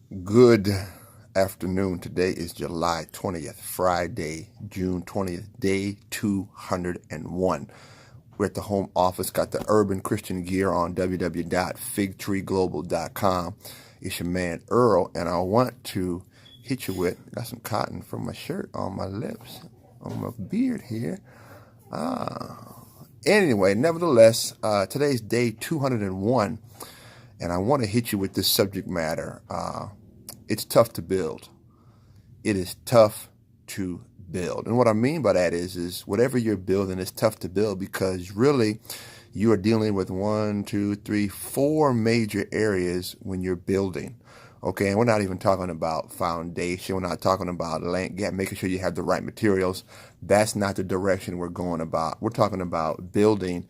Good afternoon. Today is July 20th, Friday, June 20th, day 201. We're at the home office, got the urban Christian gear on www.FigTreeGlobal.com. It's your man Earl, and I want to hit you with, got some cotton from my shirt on my lips, on my beard here. Anyway, nevertheless, today's day 201, and I want to hit you with this subject matter. It's tough to build. It is tough to build. And what I mean by that is whatever you're building is tough to build because really you are dealing with 1, 2, 3, 4 major areas when you're building. Okay, and we're not even talking about foundation. We're not talking about making sure you have the right materials. That's not the direction we're going about. We're talking about building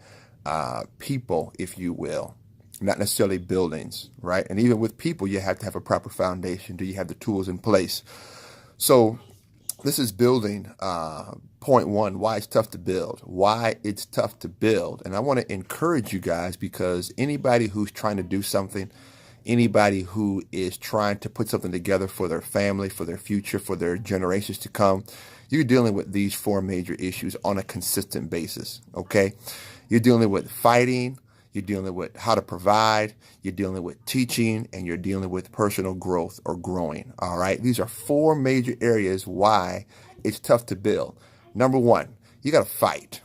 people, if you will. Not necessarily buildings, right? And even with people, you have to have a proper foundation. Do you have the tools in place? So this is building point one, why it's tough to build, why it's tough to build. And I want to encourage you guys because anybody who's trying to do something, anybody who is trying to put something together for their family, for their future, for their generations to come, you're dealing with these 4 major issues on a consistent basis, okay? You're dealing with fighting, you're dealing with how to provide, you're dealing with teaching, and you're dealing with personal growth or growing, all right? These are 4 major areas why it's tough to build. Number 1, you got to fight.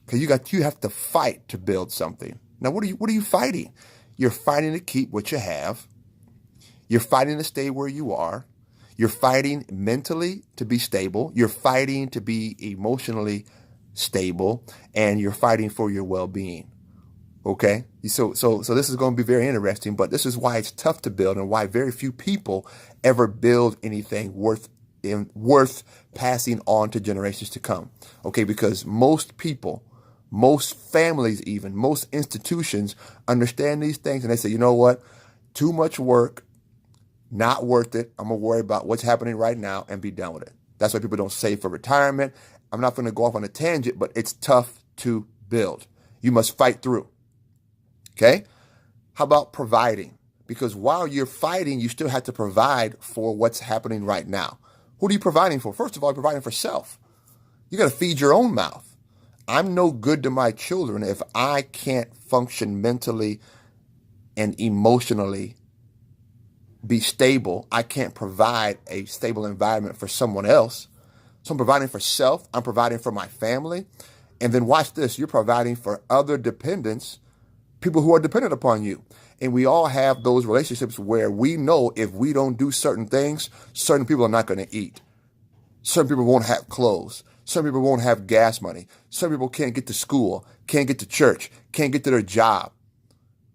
Because you have to fight to build something. Now, what are you fighting? You're fighting to keep what you have. You're fighting to stay where you are. You're fighting mentally to be stable. You're fighting to be emotionally stable, and you're fighting for your well-being. Okay, so this is going to be very interesting, but this is why it's tough to build and why very few people ever build anything worth passing on to generations to come. Okay, because most people, most families, even most institutions understand these things and they say, you know what, too much work, not worth it. I'm going to worry about what's happening right now and be done with it. That's why people don't save for retirement. I'm not going to go off on a tangent, but it's tough to build. You must fight through. Okay? How about providing? Because while you're fighting, you still have to provide for what's happening right now. What are you providing for? First of all, you're providing for self. You got to feed your own mouth. I'm no good to my children if I can't function mentally and emotionally, be stable. I can't provide a stable environment for someone else. So I'm providing for self. I'm providing for my family. And then watch this. You're providing for other dependents, people who are dependent upon you. And we all have those relationships where we know if we don't do certain things, certain people are not going to eat. Certain people won't have clothes. Some people won't have gas money. Some people can't get to school, can't get to church, can't get to their job.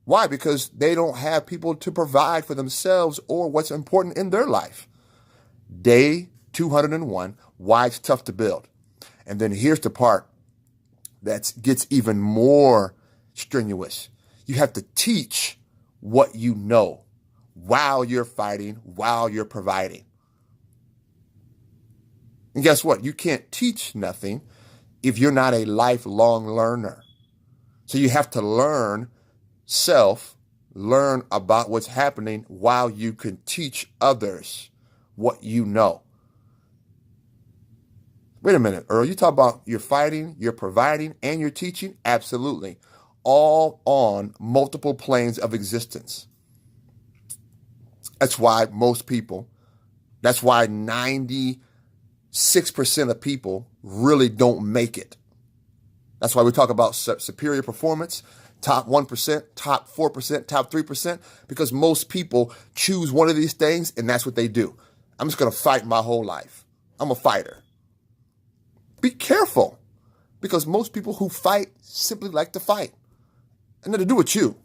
Why? Because they don't have people to provide for themselves or what's important in their life. Day 201, why it's tough to build. And then here's the part that gets even more strenuous. You have to teach what you know while you're fighting, while you're providing. And guess what? You can't teach nothing if you're not a lifelong learner. So you have to learn learn about what's happening while you can teach others what you know. Wait a minute, Earl, you talk about you're fighting, you're providing, and you're teaching? Absolutely. All on multiple planes of existence. That's why 96% of people really don't make it. That's why we talk about superior performance, top 1%, top 4%, top 3%, because most people choose one of these things and that's what they do. I'm just going to fight my whole life. I'm a fighter. Be careful, because most people who fight simply like to fight. And nothing to do with you.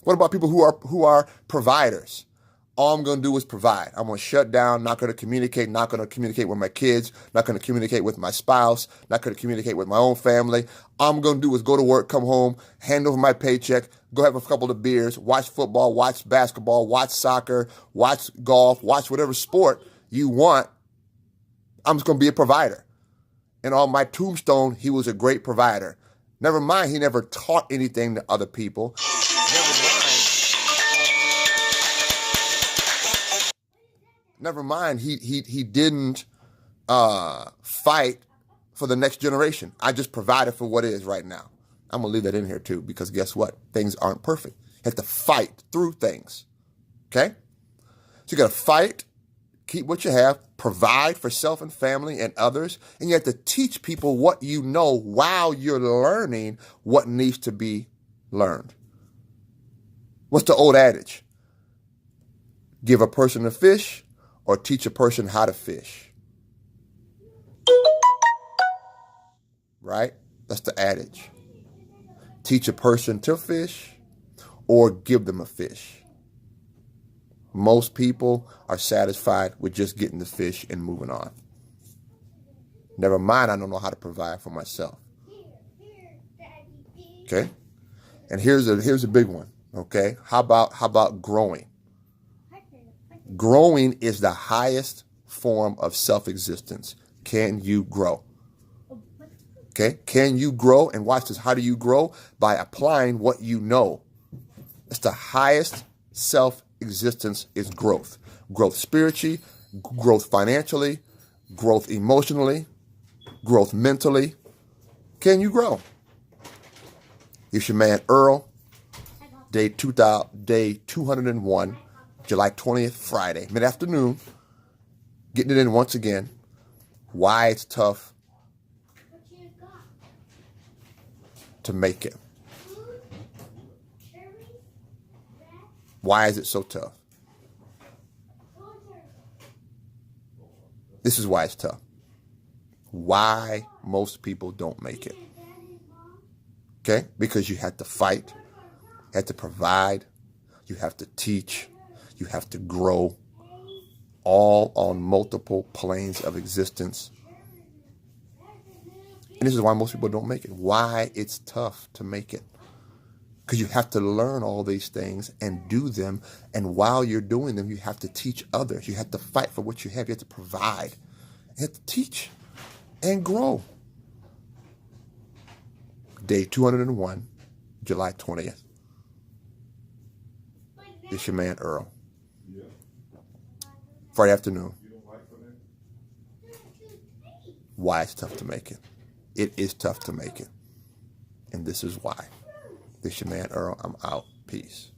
What about people who are providers? All I'm going to do is provide. I'm going to shut down, not going to communicate with my kids, not going to communicate with my spouse, not going to communicate with my own family. All I'm going to do is go to work, come home, hand over my paycheck, go have a couple of beers, watch football, watch basketball, watch soccer, watch golf, watch whatever sport you want. I'm just going to be a provider. And on my tombstone, he was a great provider. Never mind, he never taught anything to other people. Never mind, Never mind, he didn't fight for the next generation. I just provided for what is right now. I'm going to leave that in here too, because guess what? Things aren't perfect. You have to fight through things. Okay? So you got to fight, keep what you have, provide for self and family and others, and you have to teach people what you know while you're learning what needs to be learned. What's the old adage? Give a person a fish or teach a person how to fish. Right? That's the adage. Teach a person to fish or give them a fish. Most people are satisfied with just getting the fish and moving on. Never mind, I don't know how to provide for myself. Okay? And here's a big one. Okay? How about growing? Growing is the highest form of self-existence. Can you grow? Okay? Can you grow? And watch this. How do you grow? By applying what you know. It's the highest self-existence is growth. Growth spiritually, growth financially, growth emotionally, growth mentally. Can you grow? It's your man Earl. Day 201, July 20th, Friday, mid-afternoon. Getting it in once again. Why it's tough to make it. Why is it so tough? This is why it's tough. Why most people don't make it. Okay? Because you have to fight, you have to provide, you have to teach, you have to grow, all on multiple planes of existence. And this is why most people don't make it. Why it's tough to make it. Because you have to learn all these things and do them. And while you're doing them, you have to teach others. You have to fight for what you have. You have to provide. You have to teach and grow. Day 201, July 20th. It's your man Earl. Friday afternoon. Why it's tough to make it. It is tough to make it. And this is why. This your man Earl. I'm out. Peace.